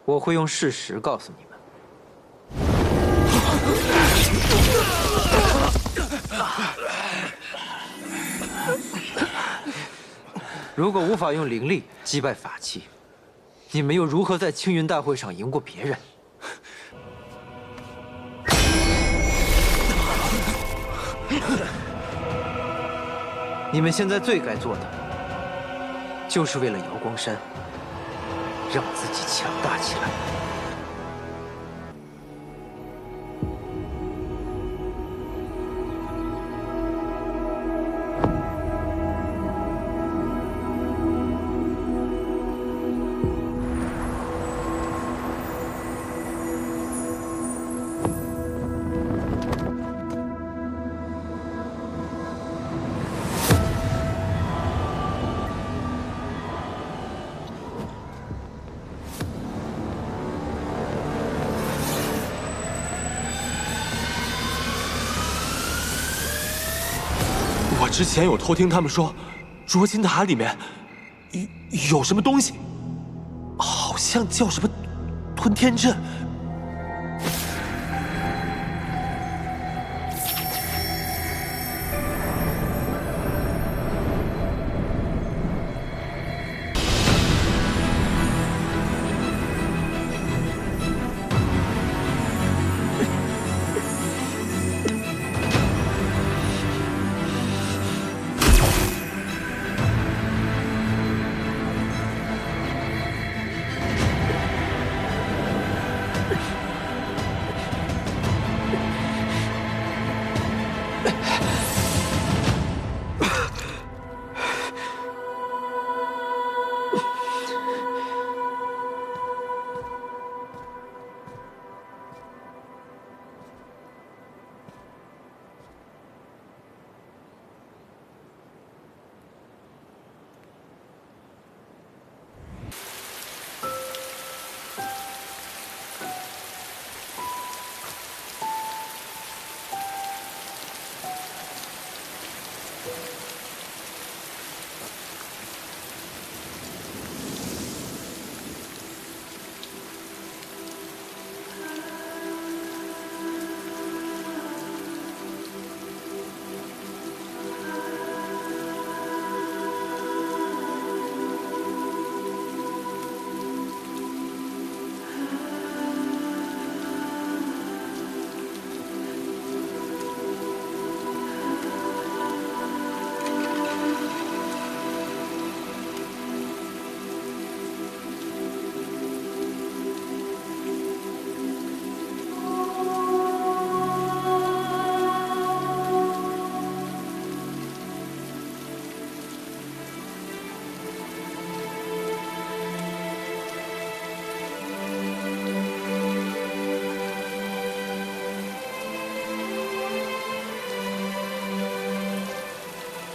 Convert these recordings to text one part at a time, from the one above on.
我会用事实告诉你们。如果无法用灵力击败法器，你们又如何在青云大会上赢过别人？你们现在最该做的，就是为了瑶光山，让自己强大起来。我之前有偷听他们说，捉金塔里面有什么东西，好像叫什么吞天阵。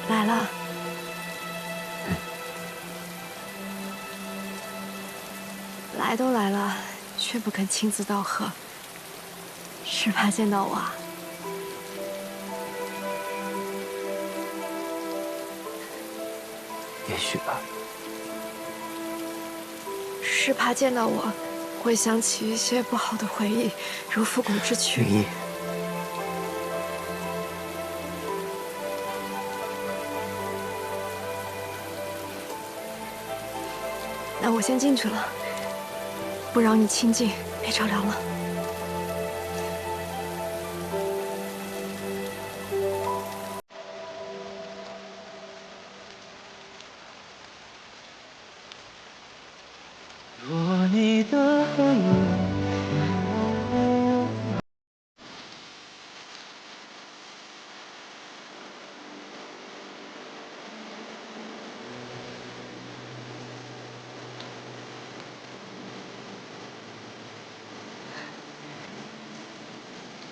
来了。来都来了，却不肯亲自道贺，是怕见到我啊？也许吧。是怕见到我，会想起一些不好的回忆，如复古之躯。云逸，那我先进去了，不扰你清静，别着凉了。若你的黑影。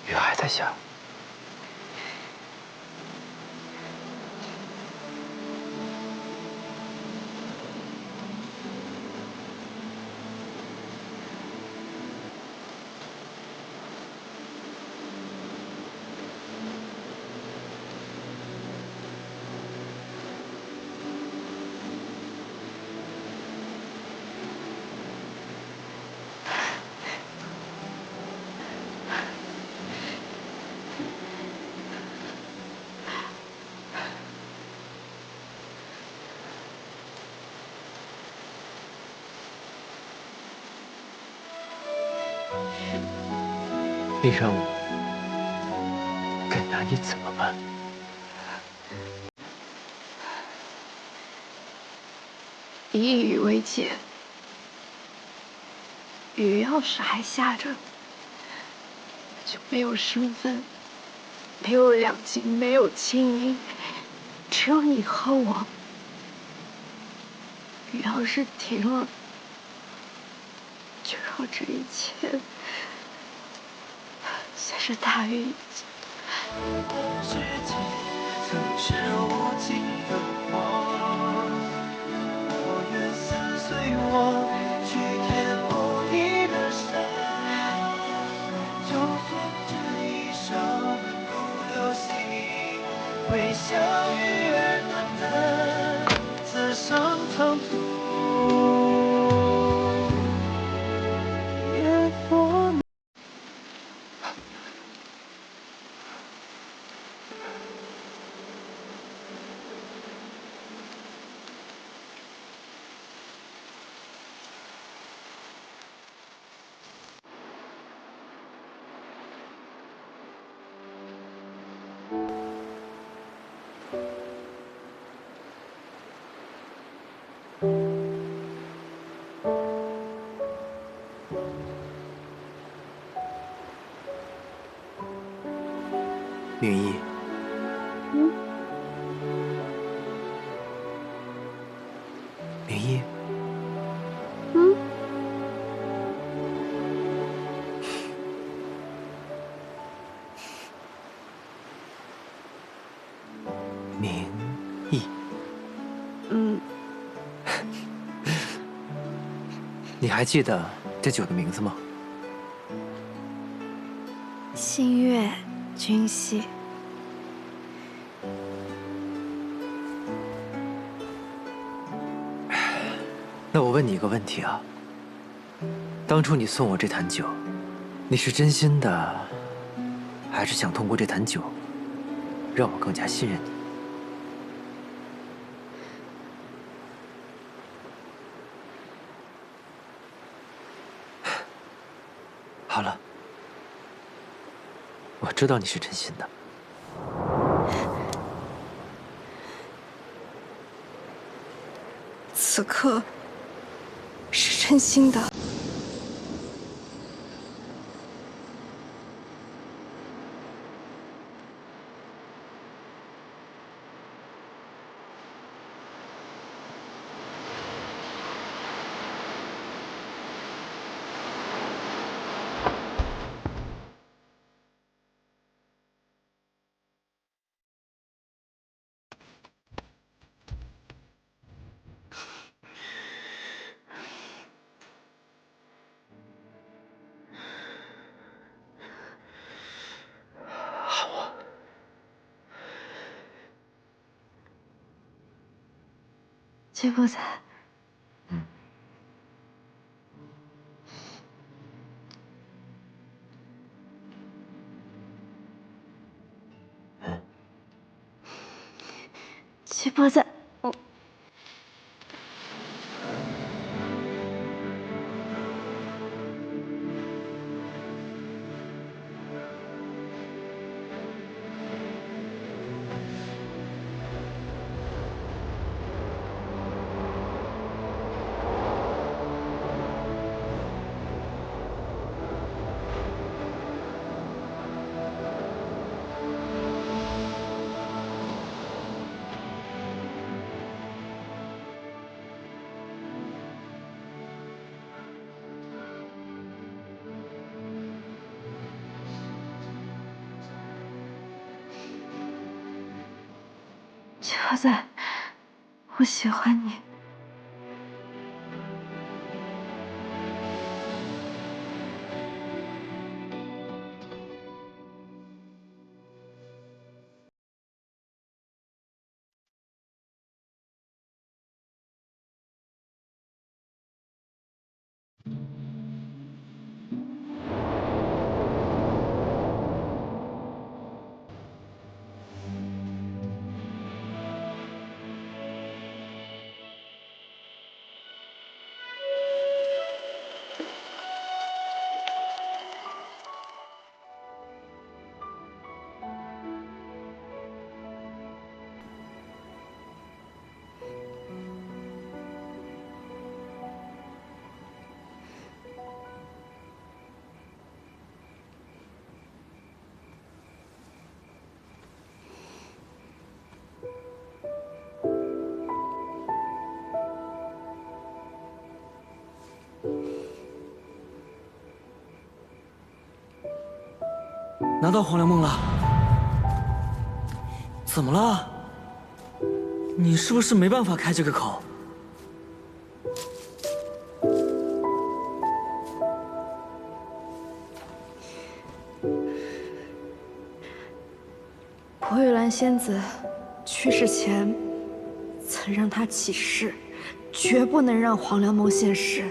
雨还在下。你让我跟衙役怎么办？以雨为解，雨要是还下着，就没有身份，没有两情，没有青音，只有你和我。雨要是停了，就让这一切随着大雨一起。世界曾是无尽的光，我愿撕碎我，去填补你的伤。就算这一生不留心，会相遇而短暂，此生仓促。也多。明义，明义，明义，你还记得这酒的名字吗？新月君兮。那我问你一个问题啊，当初你送我这坛酒，你是真心的，还是想通过这坛酒，让我更加信任你？好了，我知道你是真心的。此刻是真心的。季伯才，季伯才，季伯才，我喜欢你。拿到黄粱梦了？怎么了？你是不是没办法开这个口？薄玉兰仙子去世前曾让她起誓，绝不能让黄粱梦现世。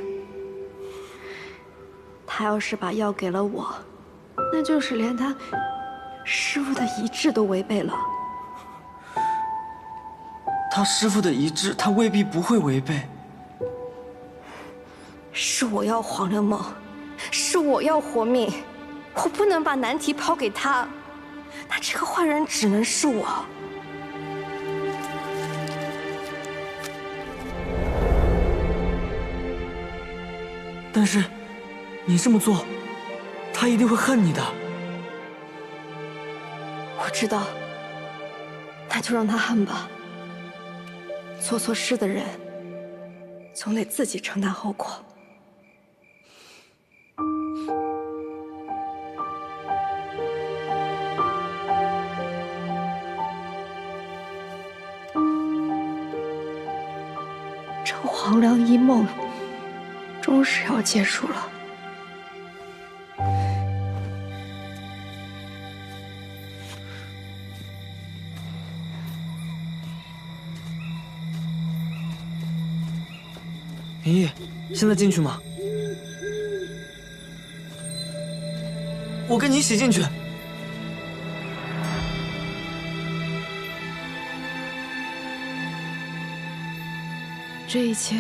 她要是把药给了我，那就是连她师父的遗志都违背了。他师父的遗志，他未必不会违背。是我要黄粱梦，是我要活命，我不能把难题抛给他，那这个坏人只能是我。但是，你这么做，他一定会恨你的。我知道，那就让他恨吧。做错事的人，总得自己承担后果。这黄粱一梦，终是要结束了。明义，现在进去吗？我跟你一起进去。这一切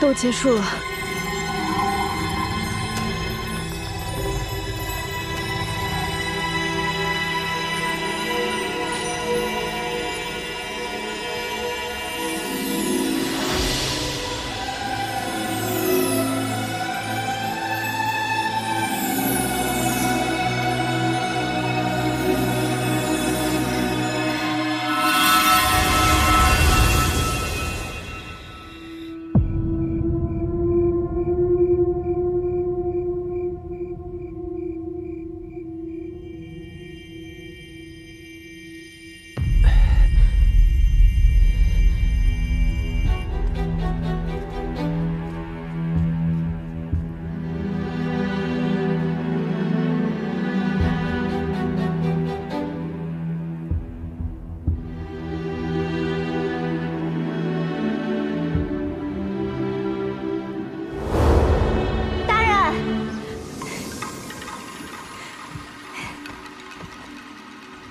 都结束了。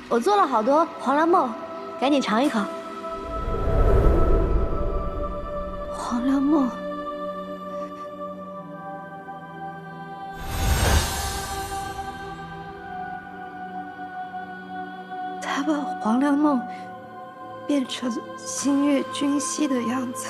我做了好多黄粱梦，赶紧尝一口。黄粱梦，他把黄粱梦变成星月君兮的样子。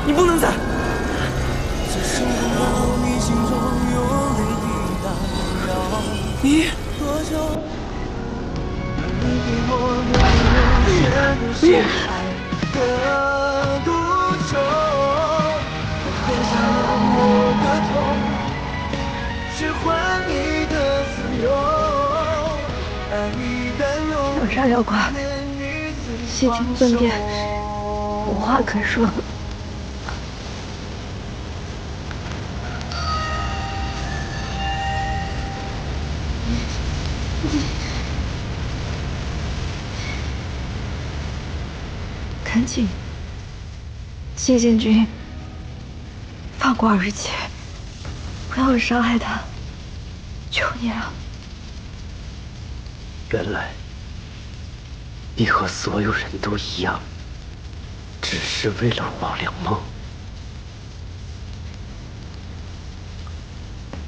你不能再！这时候你心中有泪滴荡漾，你多久？你给我的全都是爱的毒咒，别伤了我的痛，去换你的自由。爱你担忧，有善有寡，细情分辨，无话可说。赶紧，谢剑君，放过儿姐，不要伤害她，求你了。原来，你和所有人都一样，只是为了王良梦。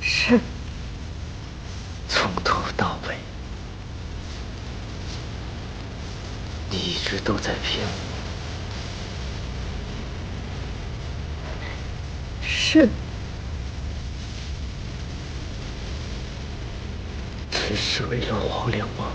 是。从头到尾，你一直都在骗我。是。只是为了王良梦。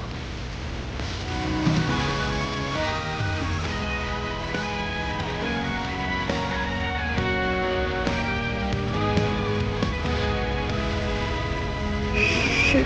是。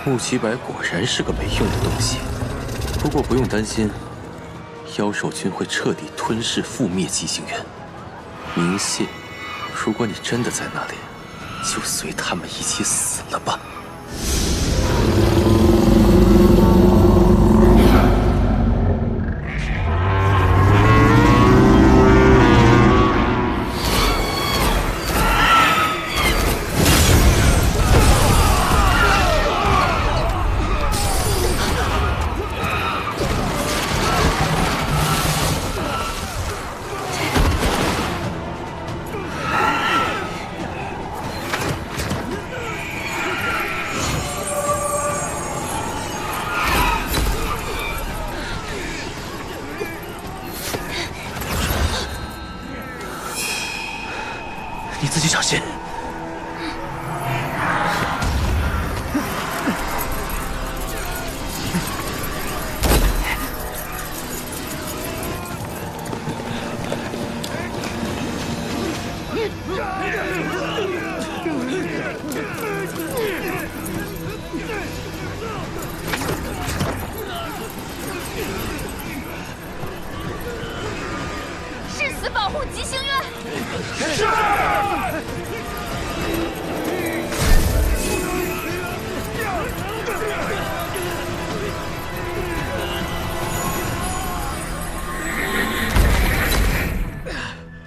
穆奇白果然是个没用的东西。不过不用担心，妖兽君会彻底吞噬覆灭极星渊。明谢，如果你真的在那里，就随他们一起死了吧。你自己小心。誓死保护极星渊。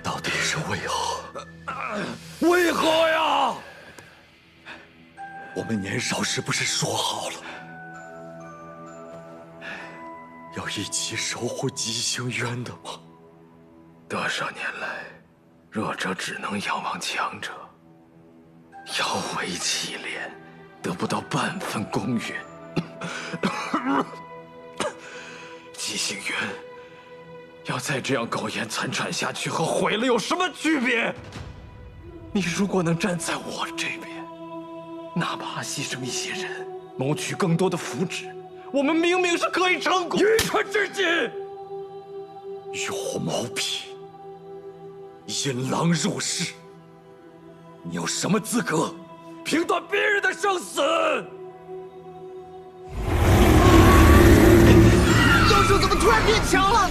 到底是为何？为何呀？我们年少时不是说好了，要一起守护极星渊的吗？多少年来，弱者只能仰望强者，摇尾乞怜，得不到半分公允。极星渊要再这样苟延残喘下去，和毁了有什么区别？你如果能站在我这边，哪怕牺牲一些人，谋取更多的福祉，我们明明是可以成功。愚蠢至极，有毛病！引狼入室，你有什么资格评断别人的生死？妖兽怎么突然变强了？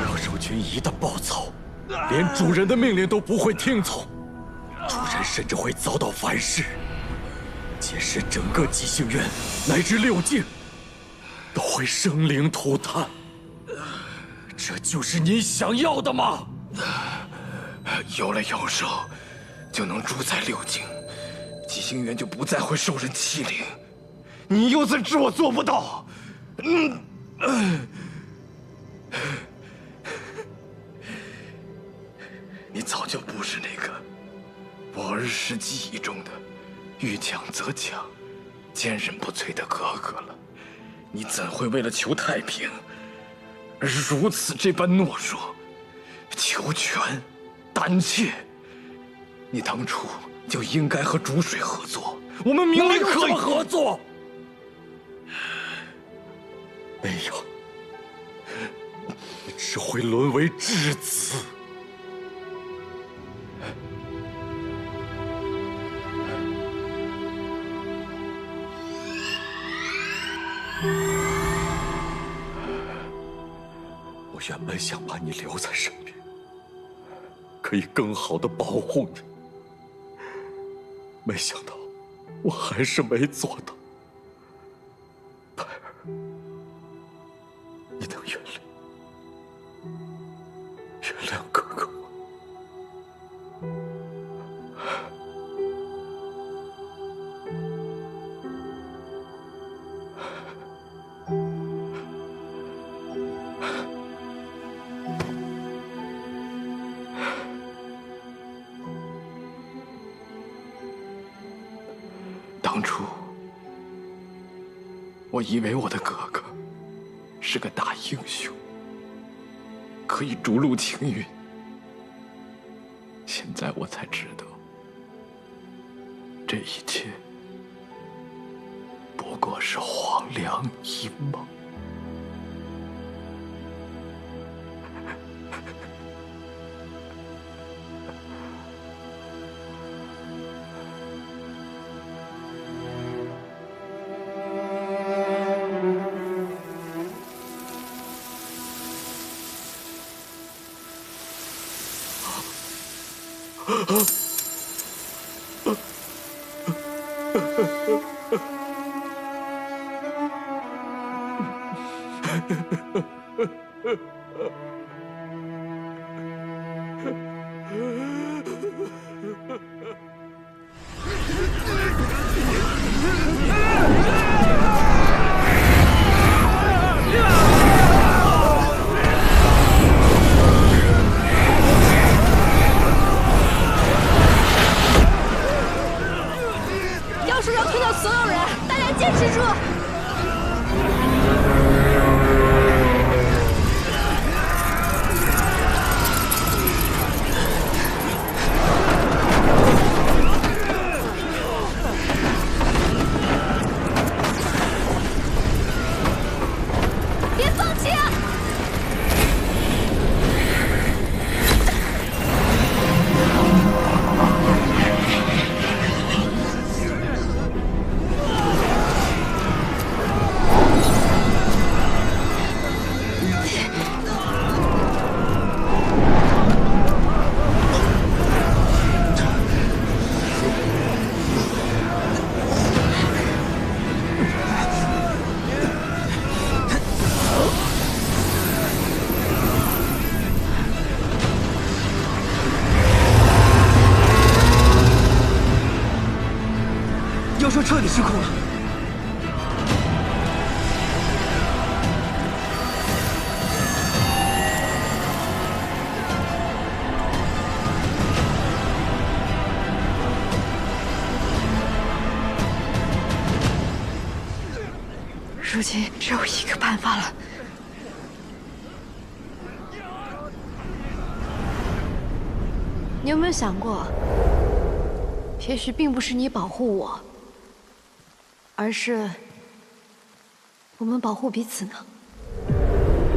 妖兽群一旦暴躁，连主人的命令都不会听从，主人甚至会遭到反噬，届时整个极星渊乃至六境都会生灵涂炭。这就是你想要的吗？有了妖兽，就能主宰六境，极星渊就不再会受人欺凌。你又怎知我做不到？你早就不是那个我儿时记忆中的遇强则强、坚韧不摧的哥哥了。你怎会为了求太平而如此这般懦弱、求全、胆怯？你当初就应该和逐水合作，我们明明可以合作。没有，你只会沦为质子。我原本想把你留在身边，可以更好的保护你，没想到我还是没做到。白儿，你能原谅哥哥吗？当初，我以为我的哥哥是个大英雄，可以逐鹿青云。现在我才知道，这一切不过是黄粱一梦。妖术要推倒所有人，大家坚持住！别放弃啊！妖兽彻底失控了。如今只有一个办法了。你有没有想过，也许并不是你保护我，而是我们保护彼此呢？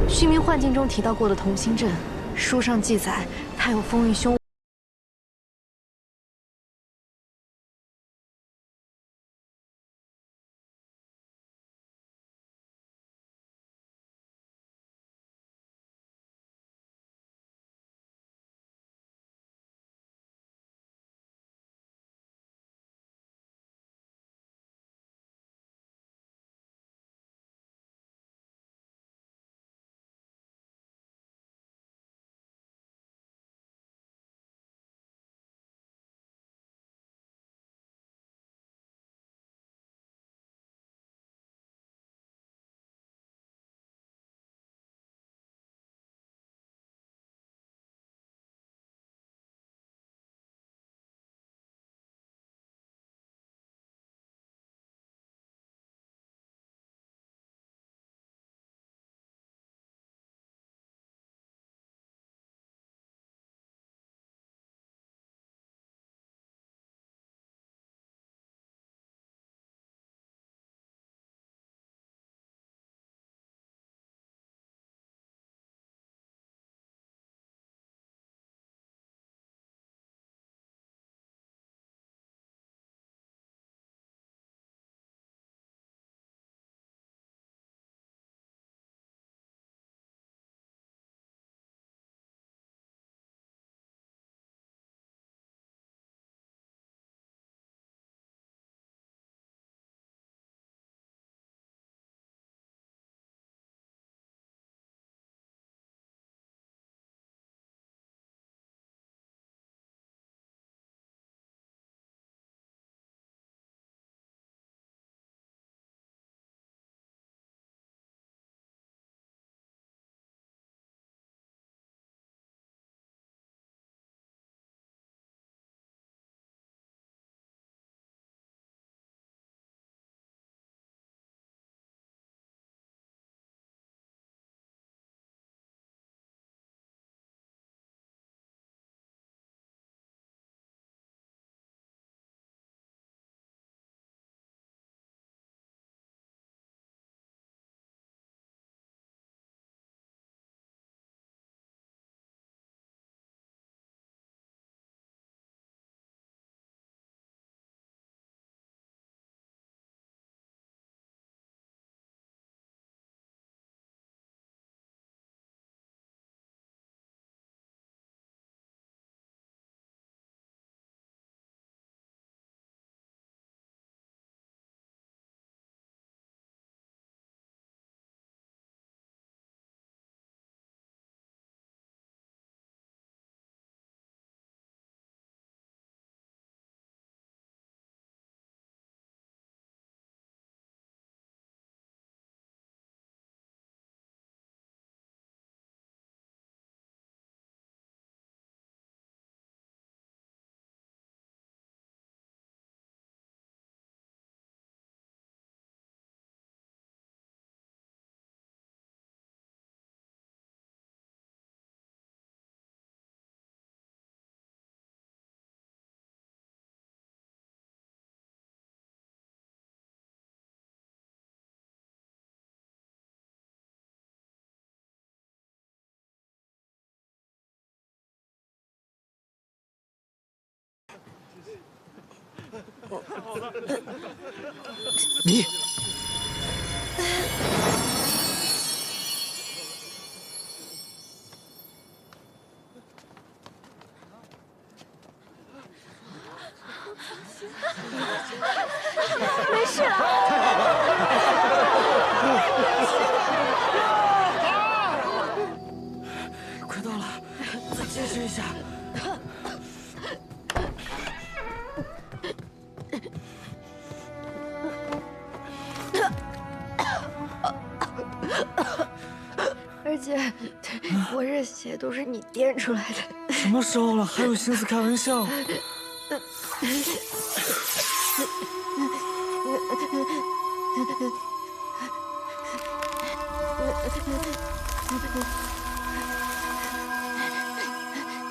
虚名幻境中提到过的同心阵，书上记载，它有封印凶你。没事了。快到了，再坚持一下。而且，我这血都是你垫出来的。什么时候了，还有心思开玩笑？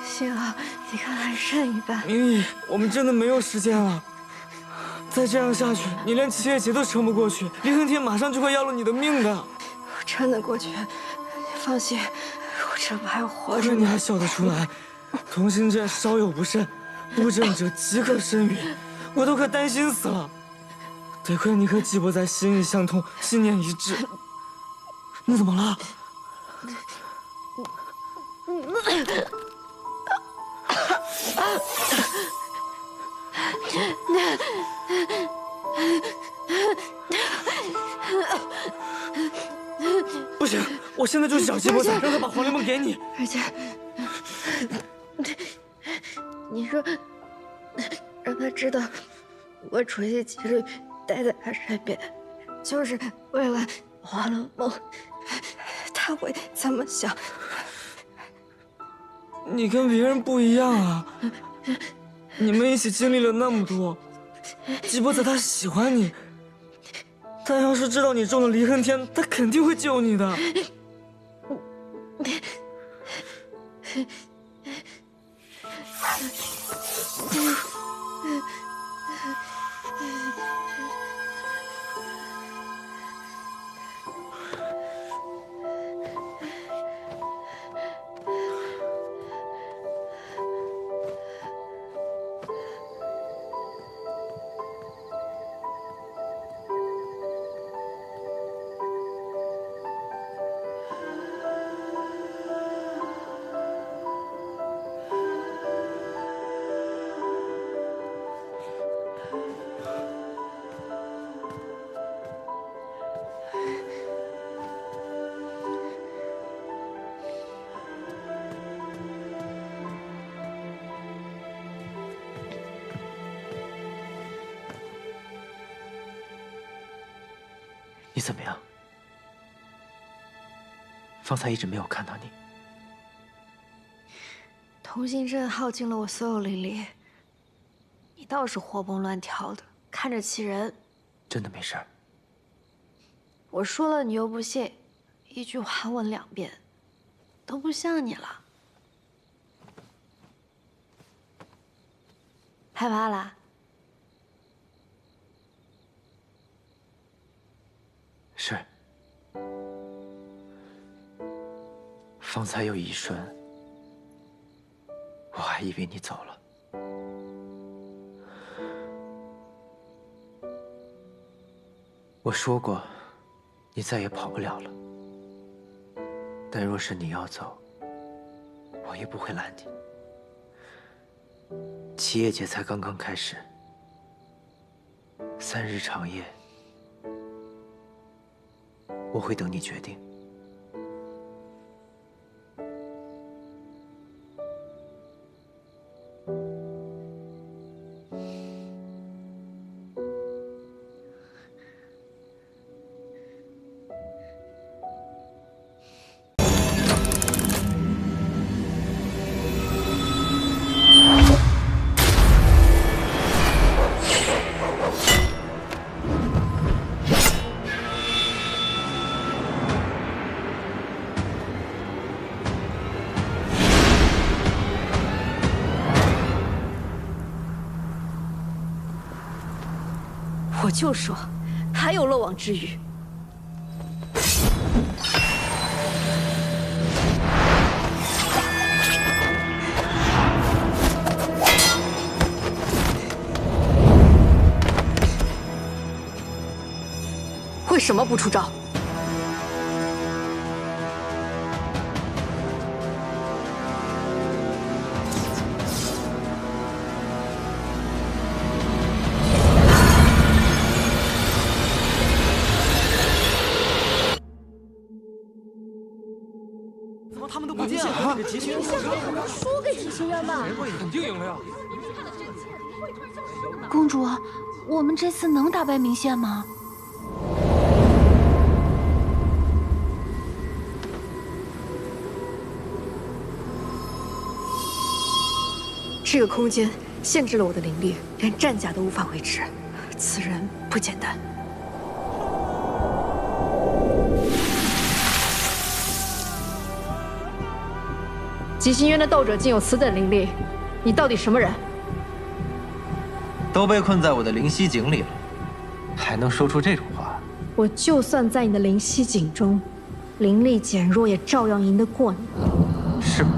幸好你看还剩一半。明义，我们真的没有时间了。再这样下去，你连七叶劫都撑不过去，李恨天马上就会要了你的命的。我撑得过去，你放心，我这不还活着呢。亏你还笑得出来，同心剑稍有不慎，误政者即刻身陨，我都快担心死了。得亏你和季伯在心意相通，信念一致。你怎么了？不行，我现在就去找季伯仔，让他把黄连梦给你。而且，你说让他知道我处心积虑待在他身边，就是为了黄连梦，他会怎么想？你跟别人不一样啊，你们一起经历了那么多，季伯仔他喜欢你，他要是知道你中了离恨天，他肯定会救你的。你怎么样？方才一直没有看到你。同心阵耗尽了我所有灵力，你倒是活蹦乱跳的，看着气人。真的没事儿。我说了你又不信，一句话问2遍，都不像你了。害怕啦？是。方才有一瞬，我还以为你走了。我说过，你再也跑不了了。但若是你要走，我也不会拦你。七叶劫才刚刚开始，3日长夜，我会等你决定。我就说，还有漏网之鱼。什么不出招？怎么他们都不见了？急行员输给急行员吧。肯定赢了呀！公主，我们这次能打败明宪吗？这个空间限制了我的灵力，连战甲都无法维持。此人不简单。急行院的斗者竟有此等灵力，你到底什么人？都被困在我的灵犀井里了，还能说出这种话？我就算在你的灵犀井中，灵力减弱，也照样赢得过你。是吗？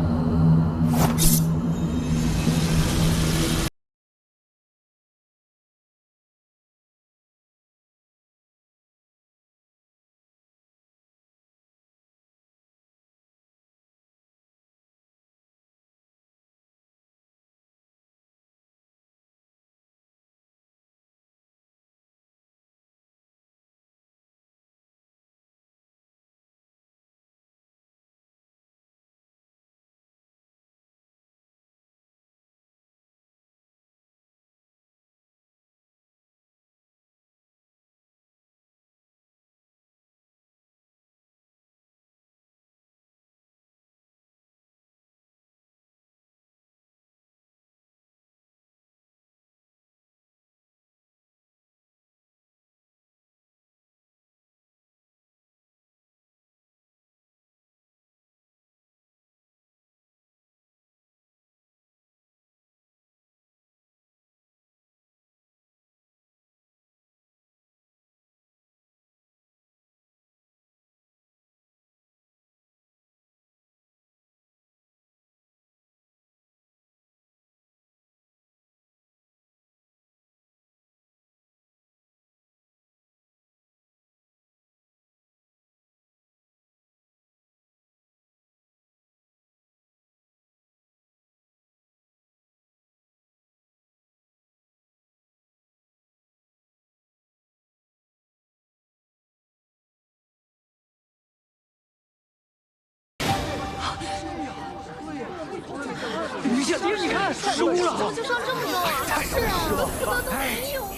于姐，爹，你看，失误了！就剩这么多啊！是啊，福德都没有了。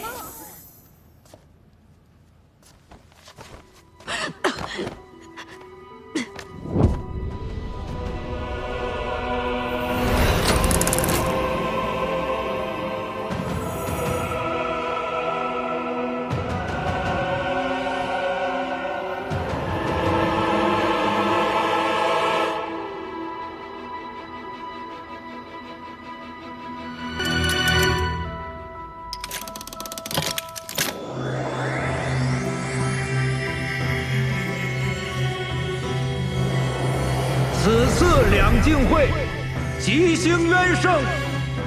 此次两境会，吉星渊胜，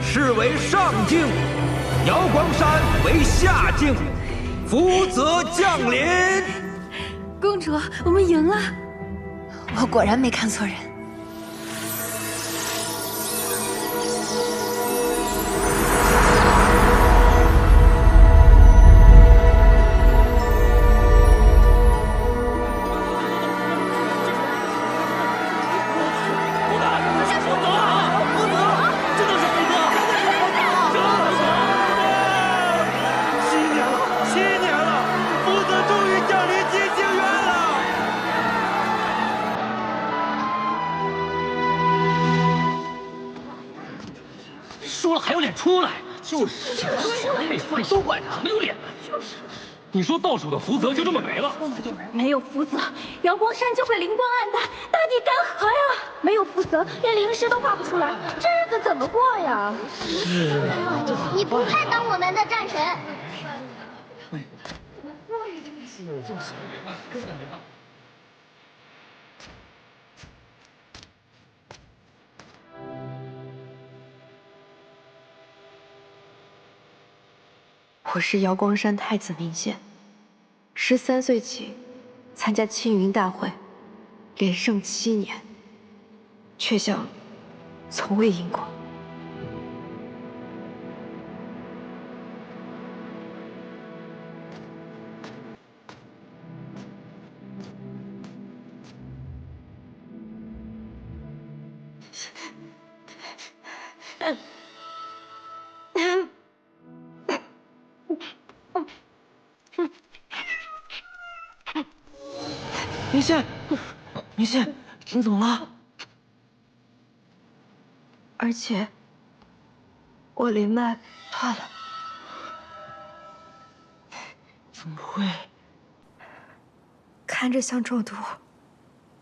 是为上境；瑶光山为下境，福泽降临。公主，我们赢了！我果然没看错人。说了还有脸出来？就是，没福利都管他，没有脸。就是，你说到手的福泽就这么没了？没有福泽，瑶光山就会灵光暗淡，大地干涸呀！没有福泽，连灵石都画不出来，这日子怎么过呀？是啊，你不配当我们的战神。我是瑶光山太子明宪， 13岁起参加青云大会，连胜7年，却像从未赢过。明宪，明宪，你怎么了？而且，我灵脉断了。怎么会？看着像中毒，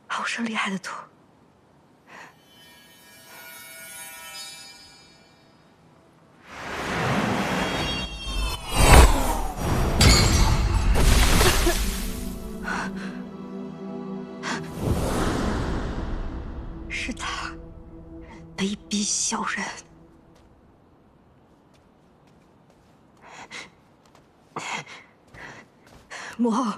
好生厉害的毒。是他，卑鄙小人！母后，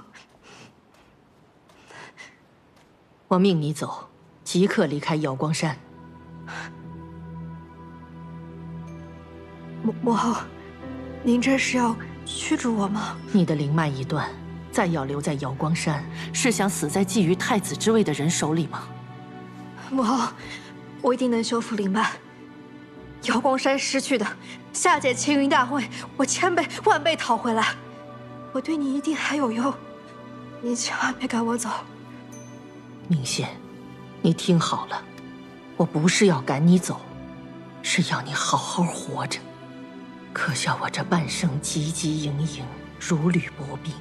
我命你走，即刻离开瑶光山。母后，您这是要驱逐我吗？你的灵脉一断，再要留在瑶光山，是想死在觊觎太子之位的人手里吗？母后，我一定能修复灵脉。瑶光山失去的，下届青云大会，我千倍万倍讨回来。我对你一定还有用，你千万别赶我走。明宪，你听好了，我不是要赶你走，是要你好好活着。可笑我这半生汲汲营营，如履薄冰，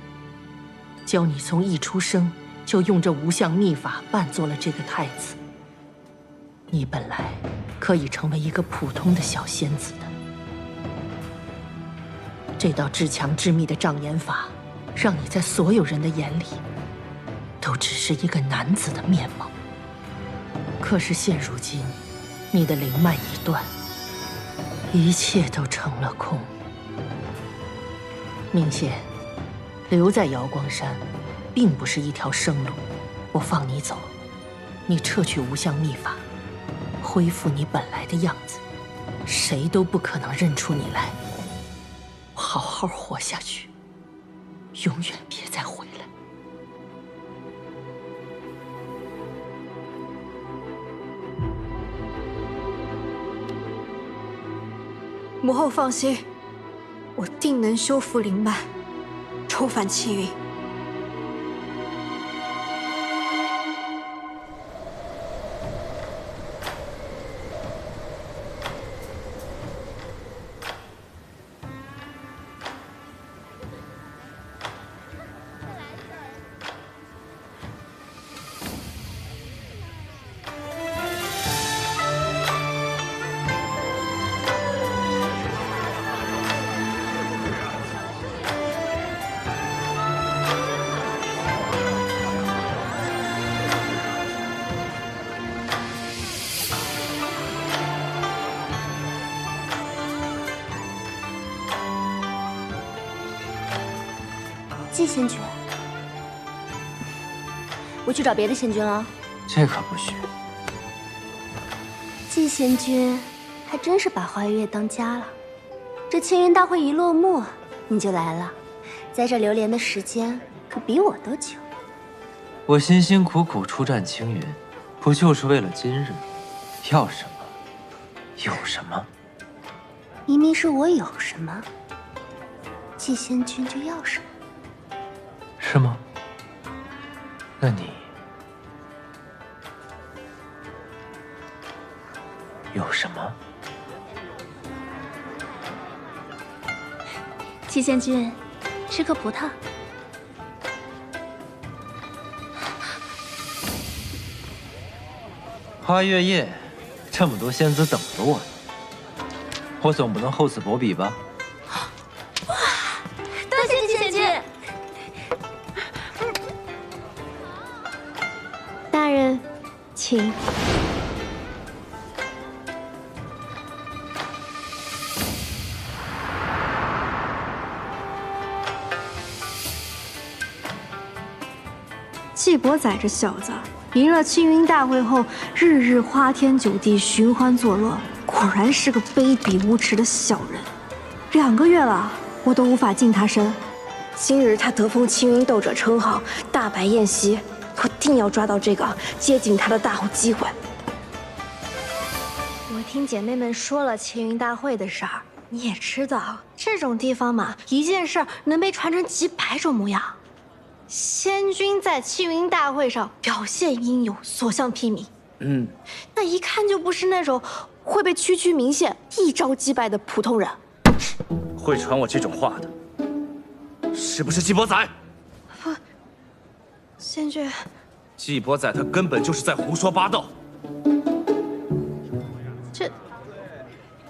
教你从一出生就用这无相秘法扮作了这个太子。你本来可以成为一个普通的小仙子的，这道至强至密的障眼法，让你在所有人的眼里，都只是一个男子的面貌。可是现如今，你的灵脉一断，一切都成了空。明宪，留在瑶光山，并不是一条生路。我放你走，你撤去无相秘法，恢复你本来的样子，谁都不可能认出你来。好好活下去，永远别再回来。母后放心，我定能修复灵脉，重返青云。季仙君，我去找别的仙君了。这可不许。季仙君还真是把花月夜当家了。这青云大会一落幕，你就来了，在这流连的时间可比我都久。我辛辛苦苦出战青云，不就是为了今日？要什么有什么。明明是我有什么，季仙君就要什么。是吗？那你有什么？季仙君，吃颗葡萄。花月夜，这么多仙子等着我呢，我总不能厚此薄彼吧？多谢季仙君。大人，请。季伯宰这小子，赢了青云大会后，日日花天酒地，寻欢作乐，果然是个卑鄙无耻的小人。2个月了，我都无法近他身。今日他得封青云斗者称号，大摆宴席，我定要抓到这个接近他的大好机会。我听姐妹们说了青云大会的事儿，你也知道，这种地方嘛，一件事能被传成几百种模样。仙君在青云大会上表现英勇，所向披靡。那一看就不是那种会被区区名县一招击败的普通人。会传我这种话的，是不是季伯宰？不，仙君，季伯宰他根本就是在胡说八道。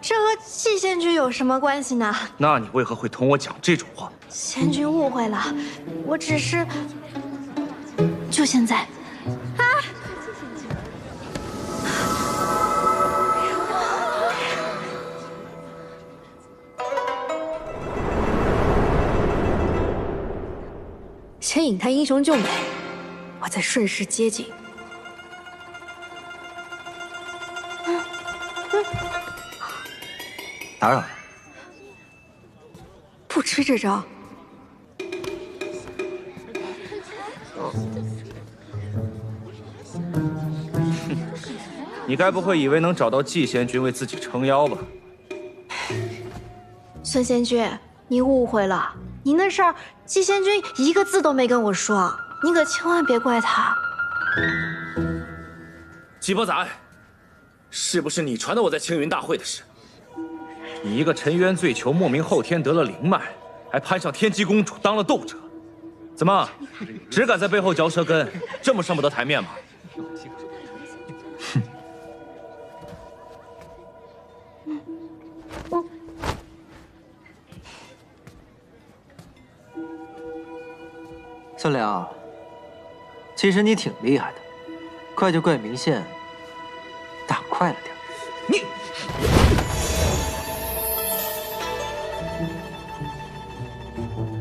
这和季仙君有什么关系呢？那你为何会同我讲这种话？仙君误会了，我只是……就现在，啊！先引他英雄救美，我再顺势接近。打扰了，不吃这招。你该不会以为能找到季仙君为自己撑腰吧？孙仙君，你误会了，你那事儿季仙君一个字都没跟我说，你可千万别怪他。季伯宰，是不是你传的我在青云大会的事？你一个沉冤罪囚，莫名后天得了灵脉，还攀上天机公主当了斗者，怎么只敢在背后嚼舌根，这么上不得台面吗？孙良，其实你挺厉害的，怪就怪明宪打快了点。你。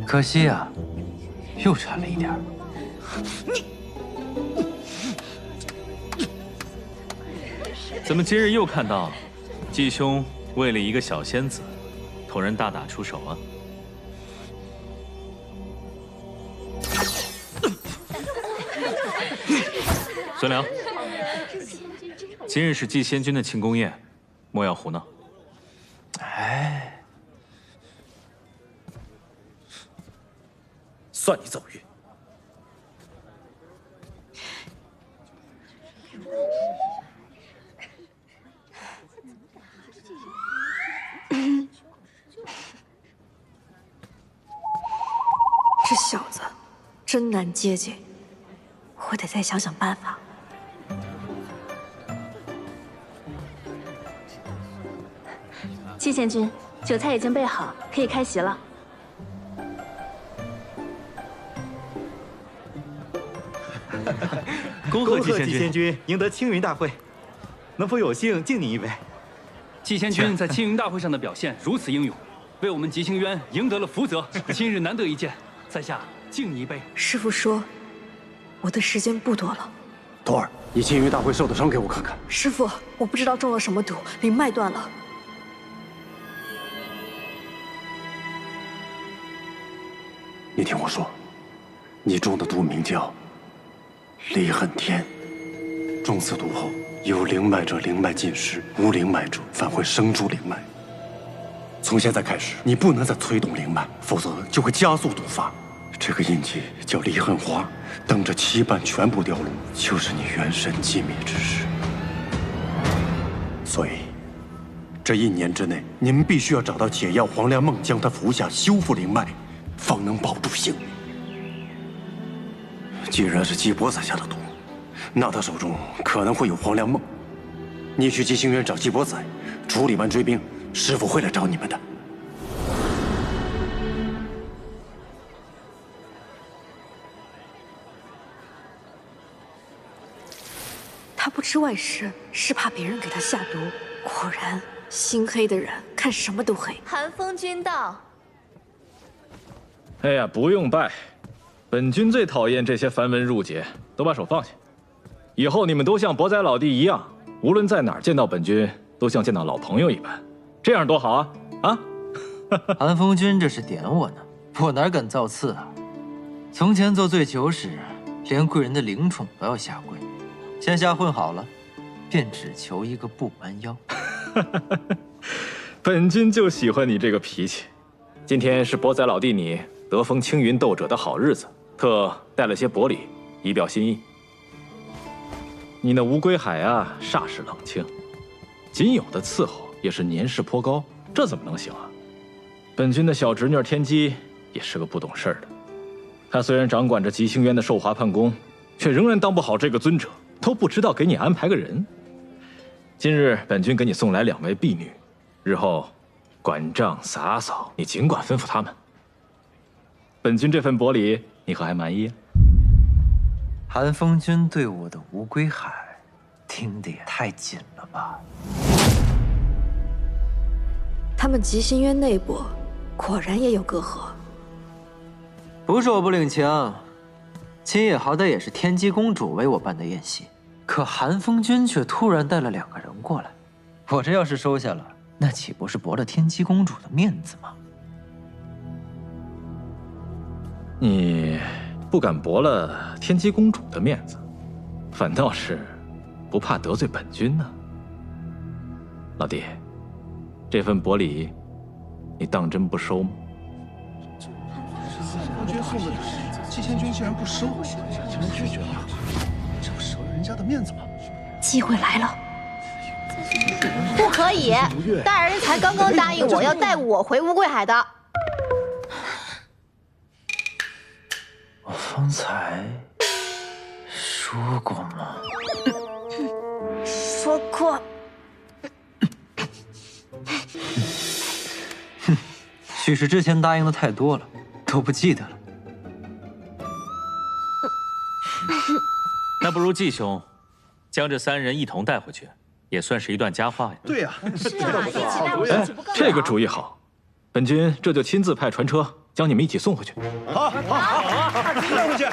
可惜啊，又差了一点。怎么今日又看到季兄为了一个小仙子，同人大打出手啊？孙良，今日是季仙君的庆功宴，莫要胡闹。哎。算你走运。这小子真难接近，我得再想想办法。季贤君，酒菜已经备好，可以开席了。恭贺季仙君赢得青云大会，能否有幸敬你一杯？季仙君在青云大会上的表现如此英勇，为我们吉星渊赢得了福泽，今日难得一见，在下敬你一杯。师父说，我的时间不多了。徒儿，你青云大会受的伤给我看看。师父，我不知道中了什么毒，灵脉断了。你听我说，你中的毒名叫离恨天，中此毒后，有灵脉者灵脉尽失，无灵脉者反会生出灵脉。从现在开始，你不能再催动灵脉，否则就会加速毒发。这个印记叫离恨花，等着期盼全部掉落，就是你元神寂灭之时。所以，这1年之内，你们必须要找到解药黄粱梦，将它服下，修复灵脉，方能保住性命。既然是季伯宰下的毒，那他手中可能会有黄粱梦。你去吉星渊找季伯宰，处理完追兵，师父会来找你们的。他不知外事，是怕别人给他下毒。果然，心黑的人看什么都黑。寒风君到。哎呀，不用拜，本君最讨厌这些繁文缛节，都把手放下。以后你们都像博仔老弟一样，无论在哪儿见到本君，都像见到老朋友一般，这样多好啊！啊！韩风君这是点我呢，我哪敢造次啊？从前做醉酒时，连贵人的灵宠都要下跪，现下混好了，便只求一个不弯腰。本君就喜欢你这个脾气。今天是博仔老弟你得封青云斗者的好日子，特带了些薄礼以表心意。你那乌龟海啊，煞是冷清，仅有的伺候也是年事颇高，这怎么能行啊？本君的小侄女天机也是个不懂事儿的，她虽然掌管着吉星渊的寿华判宫，却仍然当不好这个尊者，都不知道给你安排个人。今日本君给你送来2位婢女，日后管账洒扫你尽管吩咐他们。本君这份薄礼，你可还满意啊？韩风君对我的乌龟海，听得也太紧了吧？他们吉星渊内部果然也有隔阂。不是我不领情，今夜好歹也是天机公主为我办的宴席，可韩风君却突然带了2个人过来，我这要是收下了，那岂不是驳了天机公主的面子吗？你不敢驳了天机公主的面子，反倒是不怕得罪本君呢。老弟，这份薄礼，你当真不收吗？风君送的礼，季仙君竟然不收，竟然拒绝了，这不折了人家的面子吗？机会来了！不可以，大人才刚刚答应我要带我回乌龟海的。我方才说过吗？说过。许是之前答应的太多了，都不记得了。那不如季兄将这3人一同带回去，也算是一段佳话呀。对呀，是啊，一起带回去不更好？这个主意好，本君这就亲自派船车将你们一起送回去。好，带回去。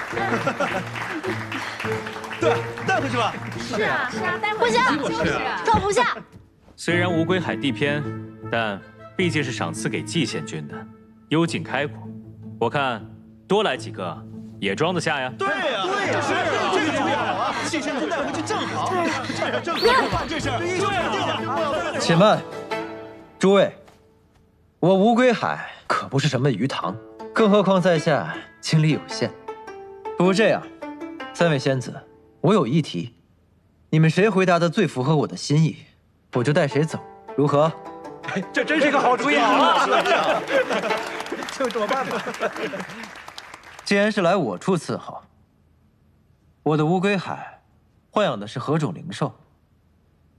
对，带回去吧。是啊，带回去。不行，装不下。虽然乌龟海地偏，但毕竟是赏赐给季县君的，幽静开阔，我看多来几个也装得下呀。对呀，是这个主意好啊！季县君带回去正好，这正好，这是对。且慢，诸位，我乌龟海可不是什么鱼塘，更何况在下精力有限。不如这样，3位仙子，我有一题，你们谁回答的最符合我的心意，我就带谁走，如何？这真是个好主意啊！就这么办吧。既然是来我处伺候，我的乌龟海豢养的是何种灵兽，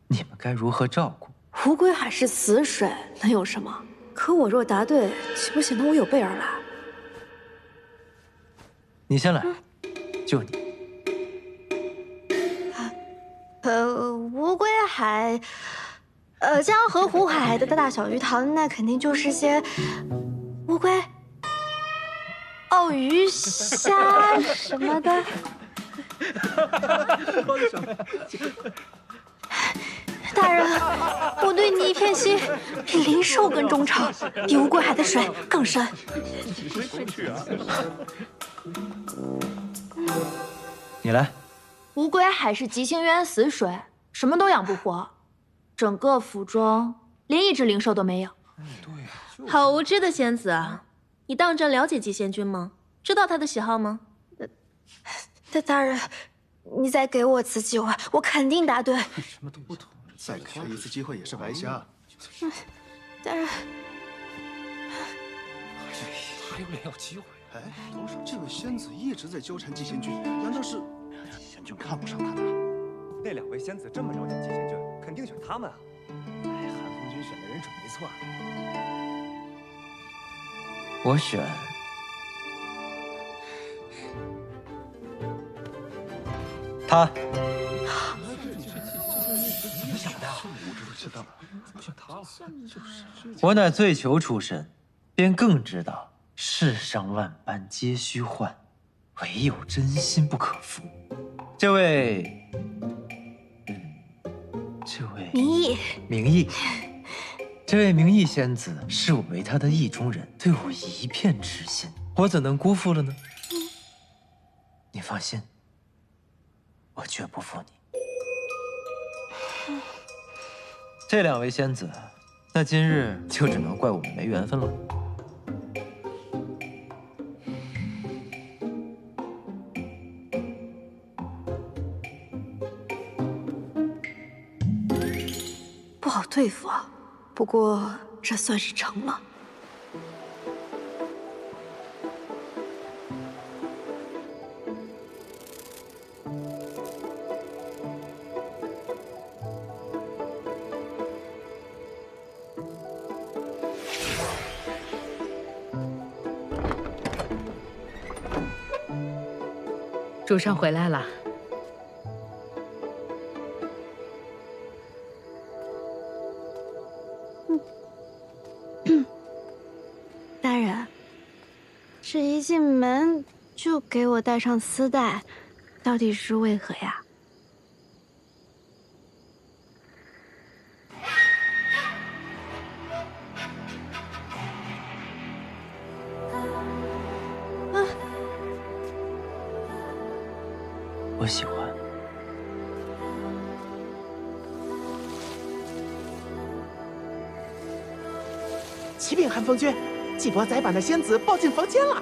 你们该如何照顾？乌龟海是死水，能有什么？可我若答对，岂不显得我有备而来？你先来，就你。乌龟海，江河湖海的大小鱼塘，那肯定就是些乌龟、鲍鱼、虾什么的。大人，我对你一片心，比灵兽更忠诚，比乌龟海的水更深。你来。乌龟海是吉星渊死水，什么都养不活，整个府中连一只灵兽都没有。好无知的仙子啊！你当真了解季仙君吗？知道他的喜好吗？大人，你再给我次机会，我肯定答对。什么都不懂，再给他一次机会也是白瞎。大人，还有脸要机会？哎，这位仙子一直在纠缠季仙君，难道是季仙君看不上他的？那2位仙子这么了解季仙君，肯定选他们啊！哎，韩风君选的人准没错。我选他。怎么想的？我知道，怎么选他了？我乃醉囚出身，便更知道世上万般皆虚幻，唯有真心不可负。这位，明义，这位明义仙子视我为她的意中人，对我一片痴心，我怎能辜负了呢？你放心，我绝不负你。这两位仙子，那今日就只能怪我们没缘分了。不好对付啊，不过这算是成了。主上回来了。大人，这一进门就给我戴上丝带，到底是为何呀？我喜欢。启禀寒风君，季伯宰把那仙子抱进房间了。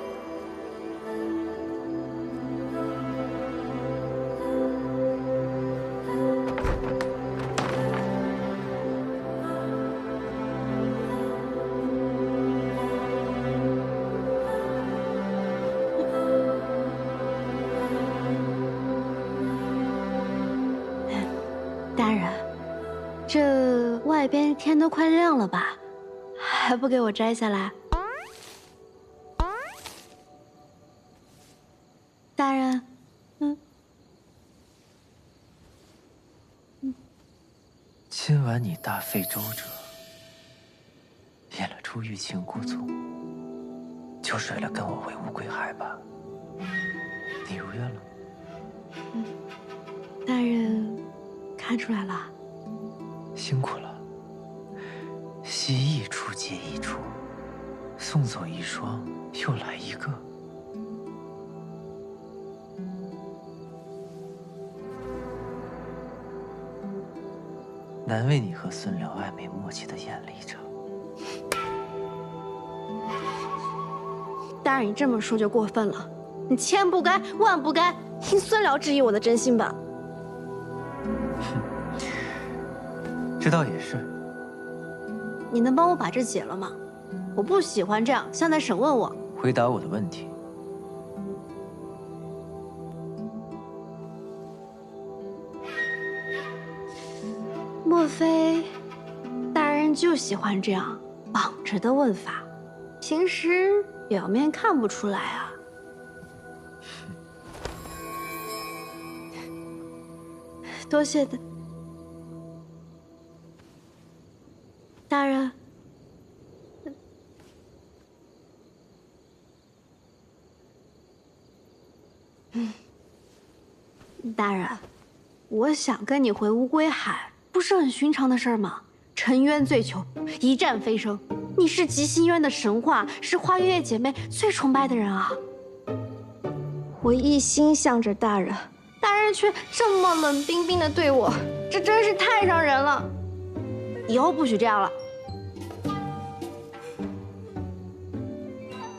大人，这外边天都快亮了吧，还不给我摘下来？大人，今晚你大费周折，演了出欲擒故纵，就是为了跟我回乌龟海吧？你如愿了。大人看出来了，辛苦了。西一出接一出，送走一双，又来一个。难为你和孙辽暧昧默契的演了一场。大人，你这么说就过分了，你千不该万不该听孙辽质疑我的真心吧？这倒也是。你能帮我把这解了吗？我不喜欢这样，像在审问我。回答我的问题。莫非大人就喜欢这样绑着的问法？平时表面看不出来啊。多谢的。大人，大人，我想跟你回乌龟海，不是很寻常的事儿吗？沉冤罪囚，一战飞升，你是极心渊的神话，是花月夜姐妹最崇拜的人啊！我一心向着大人，大人却这么冷冰冰的对我，这真是太让人了。以后不许这样了。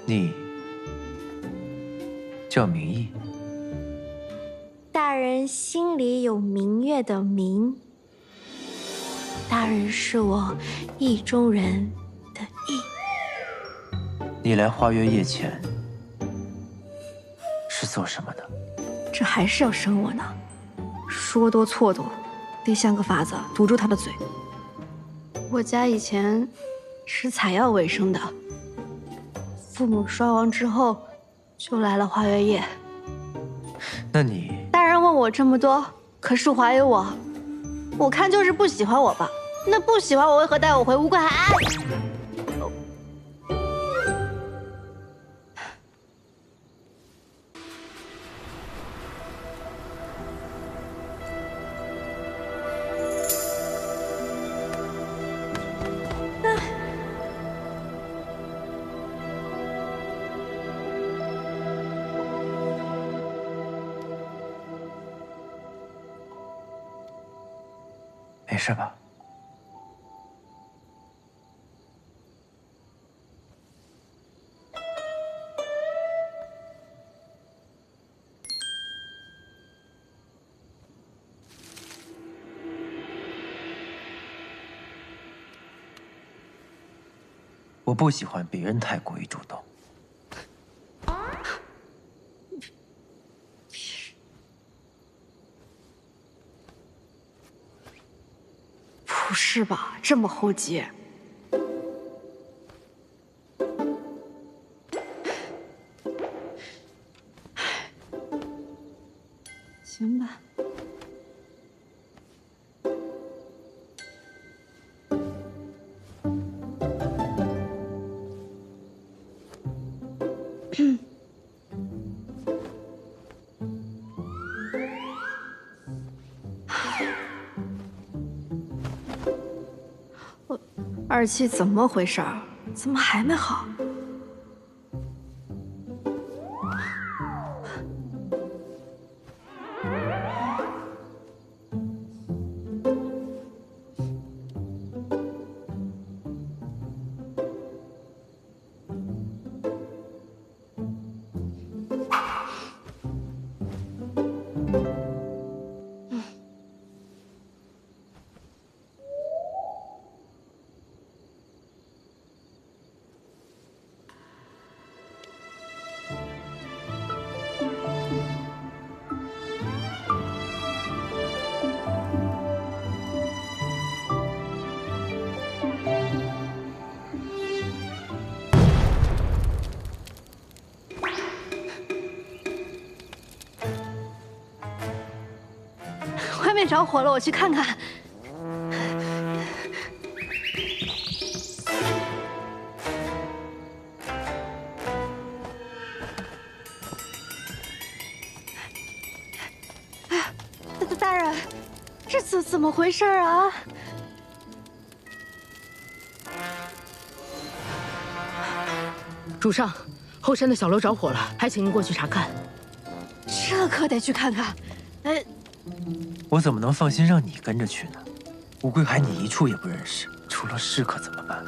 你叫明义，大人心里有明月的明，大人是我意中人的意。你来花月夜前是做什么的？这还是要审我呢，说多错多，得想个法子堵住他的嘴。我家以前吃采药为生的，父母双亡之后，就来了花月夜。那你……大人问我这么多，可是怀疑我，我看就是不喜欢我吧？那不喜欢我为何带我回乌龟海？事吧？我不喜欢别人太过于主动。不是吧，这么厚积？行吧。二七怎么回事儿？怎么还没好？外面着火了，我去看看。哎呀，大人，这怎么回事啊？主上，后山的小楼着火了，还请您过去查看。这可得去看看。哎。我怎么能放心让你跟着去呢？乌龟海你一处也不认识，出了事可怎么办？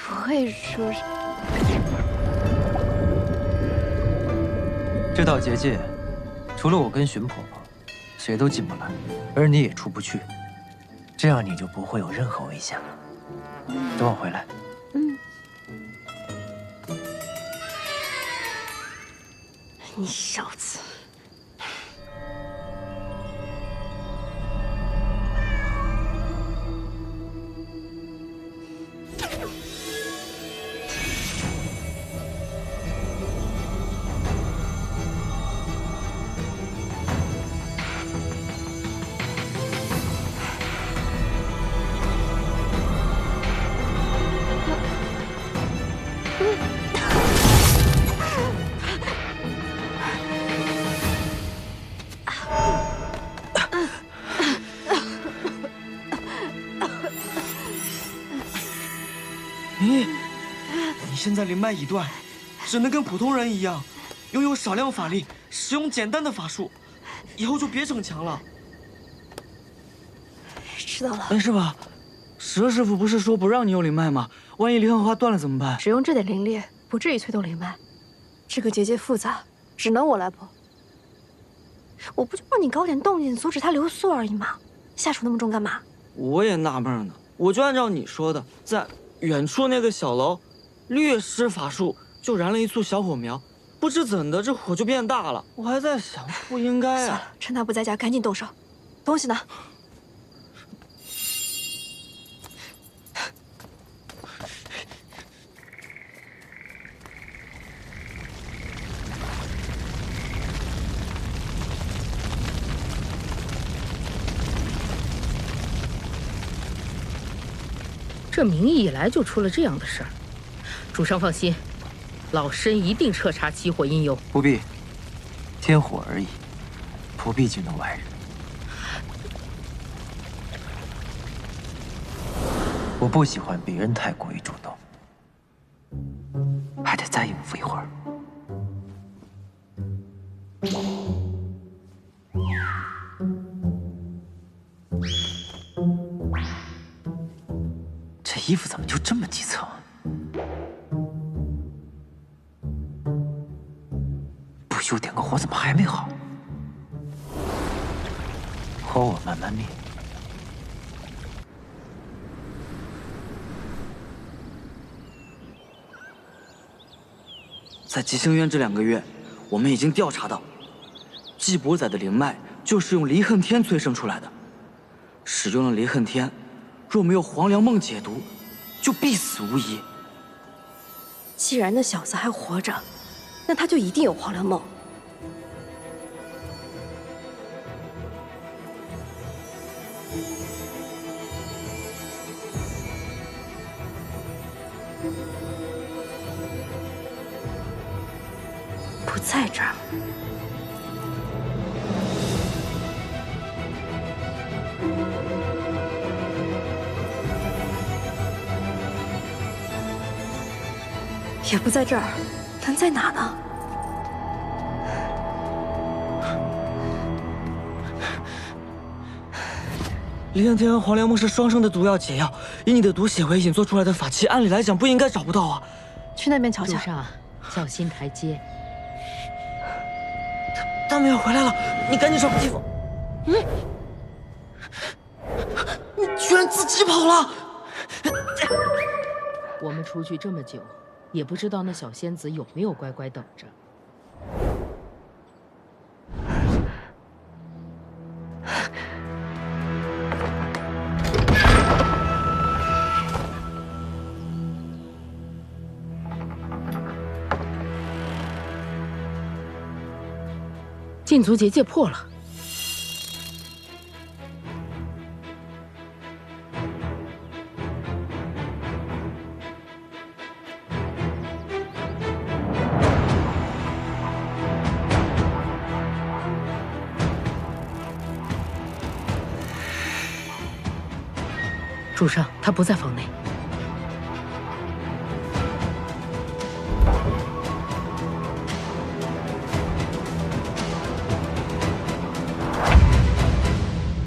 不会出事。这道结界，除了我跟荀婆婆，谁都进不来，而你也出不去。这样你就不会有任何危险了。等我回来。你小子！你现在灵脉已断，只能跟普通人一样，拥有少量法力，使用简单的法术。以后就别逞强了。知道了。没事吧？蛇师傅不是说不让你有灵脉吗？万一灵荷花断了怎么办？只用这点灵力，不至于催动灵脉。这个结界复杂，只能我来破。我不就让你搞点动静，阻止它流速而已吗？下手那么重干嘛？我也纳闷呢。我就按照你说的，在远处那个小楼，略施法术就燃了一簇小火苗，不知怎的这火就变大了。我还在想，不应该啊。算了，趁他不在家，赶紧动手。东西呢？这名义一来就出了这样的事儿，主上放心，老身一定彻查起火因由。不必，天火而已，不必惊动外人。我不喜欢别人太过于主动，还得再应付一会儿。衣服怎么就这么几层？不修点个火，怎么还没好？活我慢慢灭。在吉星渊这2个月，我们已经调查到，季伯载的灵脉就是用离恨天催生出来的。使用了离恨天，若没有黄粱梦解毒，就必死无疑。既然那小子还活着，那他就一定有黄粱梦。不在这儿。也不在这儿，能在哪呢？离恨天和黄粱梦是双生的毒药解药，以你的毒血为引做出来的法器，按理来讲不应该找不到啊。去那边瞧瞧。主上，小心台阶。他们要回来了，你赶紧找个地方。你居然自己跑了！我们出去这么久，也不知道那小仙子有没有乖乖等着。禁足结界破了。主上，他不在房内。